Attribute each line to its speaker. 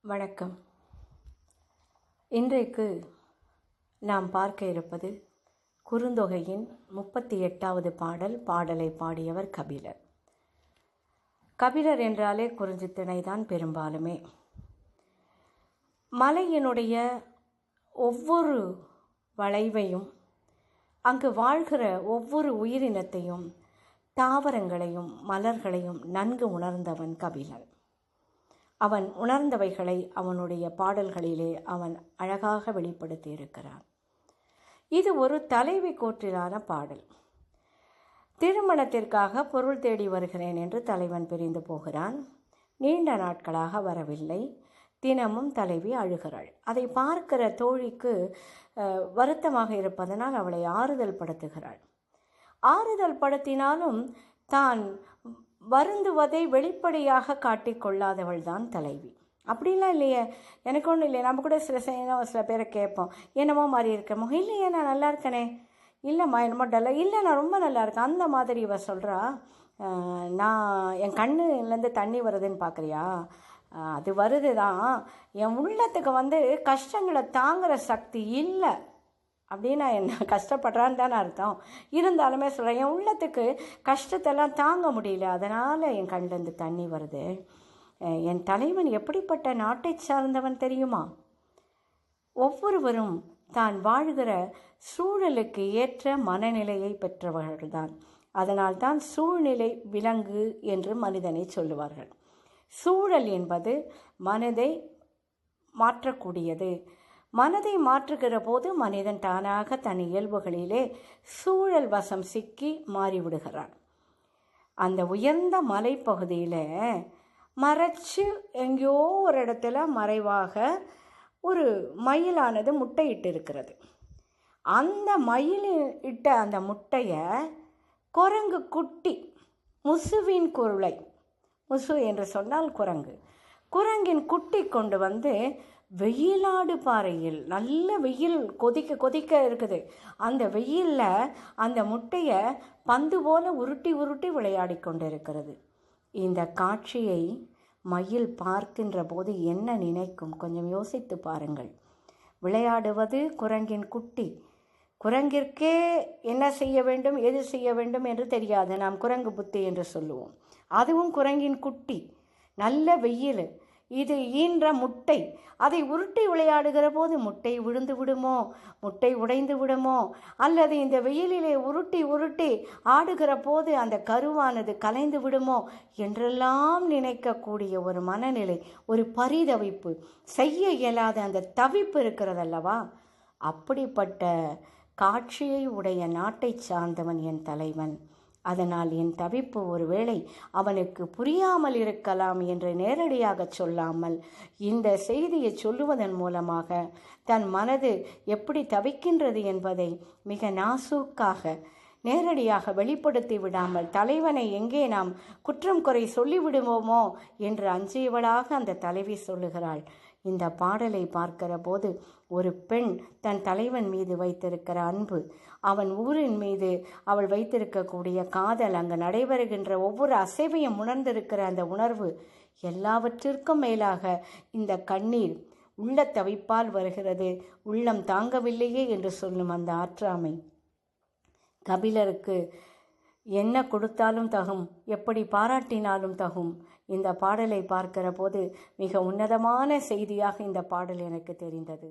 Speaker 1: வணக்கம். இன்றைக்கு நாம் பார்க்க இருப்பது குறுந்தொகையின் 38வது பாடலை பாடியவர் கபிலர். கபிலர் என்றாலே குறிஞ்சித்திணைதான் பெரும்பாலுமே. மலையினுடைய ஒவ்வொரு வளைவையும், அங்கு வாழ்கிற ஒவ்வொரு உயிரினத்தையும், தாவரங்களையும் மலர்களையும் நன்கு உணர்ந்தவன் கபிலன். அவன் உணர்ந்தவைகளை அவனுடைய பாடல்களிலே அவன் அழகாக வெளிப்படுத்தி இருக்கிறான். இது ஒரு தலைவி கூற்றிலான பாடல். திருமணத்திற்காக பொருள் தேடி வருகிறேன் என்று தலைவன் பிரிந்து போகிறான். நீண்ட நாட்களாக வரவில்லை. தினமும் தலைவி அழுகிறாள். அதை பார்க்கிற தோழிக்கு வருத்தமாக இருப்பதனால் அவளை ஆறுதல் படுத்துகிறாள். ஆறுதல் படுத்தினாலும் தான் வருந்துவதை வெளிப்படையாக காட்டிக்கொள்ளாதவள் தான் தலைவி. அப்படிலாம் இல்லையே, எனக்கு ஒன்றும் இல்லை. நம்ம கூட சில பேரை கேட்போம், என்னமோ மாதிரி இருக்கமோ, இல்லையே நான் நல்லா இருக்கனே, இல்லைம்மா என்னமோ டல்ல, இல்லை நான் ரொம்ப நல்லா இருக்கேன், அந்த மாதிரி இவ சொல்கிறா. நான் என் கண்ணுலேருந்து தண்ணி வருதுன்னு பார்க்குறியா, அது வருது தான், என் உள்ளத்துக்கு கஷ்டங்களை தாங்குகிற சக்தி இல்லை அப்படின்னா என்ன, கஷ்டப்படுறான்னு தானே அர்த்தம். இருந்தாலுமே சொல்கிறேன், என் உள்ளத்துக்கு கஷ்டத்தெல்லாம் தாங்க முடியல, அதனால் என் கண்ணிலேருந்து தண்ணி வருது. என் தலைவன் எப்படிப்பட்ட நாட்டை சார்ந்தவன் தெரியுமா? ஒவ்வொருவரும் தான் வாழ்கிற சூழலுக்கு ஏற்ற மனநிலையை பெற்றவர்கள்தான். அதனால்தான் சூழ்நிலை விலங்கு என்று மனிதனை சொல்லுவார்கள். சூழல் என்பது மனதை மாற்றக்கூடியது. மனதை மாற்றுகிற போது மனிதன் தானாக தன் இயல்புகளிலே சூழல் வசம் சிக்கி மாறிவிடுகிறான். அந்த உயர்ந்த மலைப்பகுதியில் மறைச்சு எங்கேயோ ஒரு இடத்துல மறைவாக ஒரு மயிலானது முட்டையிட்டு இருக்கிறது. அந்த மயில் இட்ட அந்த முட்டையை குரங்கு குட்டி, முசுவின் குருளை, முசு என்று சொன்னால் குரங்கு, குரங்கின் குட்டி கொண்டு வெயிலாடு பாறையில், நல்ல வெயில் கொதிக்க இருக்குது, அந்த வெயிலில் அந்த முட்டையை பந்து போல உருட்டி உருட்டி விளையாடி கொண்டு இருக்கிறது. இந்த காட்சியை மயில் பார்க்கின்ற போது என்ன நினைக்கும், கொஞ்சம் யோசித்து பாருங்கள். விளையாடுவது குரங்கின் குட்டி. குரங்கிற்கே என்ன செய்ய வேண்டும், எது செய்ய வேண்டும் என்று தெரியாது. நாம் குரங்கு புத்தி என்று சொல்லுவோம். அதுவும் குரங்கின் குட்டி, நல்ல வெயில், இது ஈன்ற முட்டை, அதை உருட்டி விளையாடுகிற போது முட்டை விழுந்து விடுமோ, முட்டை உடைந்து விடுமோ, அல்லது இந்த வெயிலிலே உருட்டி உருட்டி ஆடுகிற போது அந்த கருவானது கலைந்து விடுமோ என்றெல்லாம் நினைக்கக்கூடிய ஒரு மனநிலை, ஒரு பரிதவிப்பு, செய்ய இயலாத அந்த தவிப்பு இருக்கிறதல்லவா, அப்படிப்பட்ட காட்சியை உடைய நாட்டை சார்ந்தவன் என் தலைவன். அதனால் என் தவிப்பு ஒருவேளை அவனுக்கு புரியாமல் இருக்கலாம் என்று நேரடியாக சொல்லாமல் இந்த செய்தியை சொல்லுவதன் மூலமாக தன் மனது எப்படி தவிக்கின்றது என்பதை மிக நாசூக்காக நேரடியாக வெளிப்படுத்தி விடாமல் தலைவனை எங்கே நாம் குற்றம் குறை சொல்லிவிடுவோமோ என்று அஞ்சியவளாக அந்த தலைவி சொல்லுகிறாள். இந்த பாடலை பார்க்கிற போது ஒரு பெண் தன் தலைவன் மீது வைத்திருக்கிற அன்பு, அவன் ஊரின் மீது அவள் வைத்திருக்கக்கூடிய காதல், அங்கு நடைபெறுகின்ற ஒவ்வொரு அசைவையும் உணர்ந்திருக்கிற அந்த உணர்வு, எல்லாவற்றிற்கும் மேலாக இந்த கண்ணீர் உள்ள தவிப்பால் வருகிறது, உள்ளம் தாங்கவில்லையே என்று சொல்லும் அந்த ஆற்றாமை. கபிலருக்கு என்ன கொடுத்தாலும் தகும், எப்படி பாராட்டினாலும் தகும். இந்த பாடலை பார்க்கிற போது மிக உன்னதமான செய்தியாக இந்த பாடல் எனக்கு தெரிந்தது.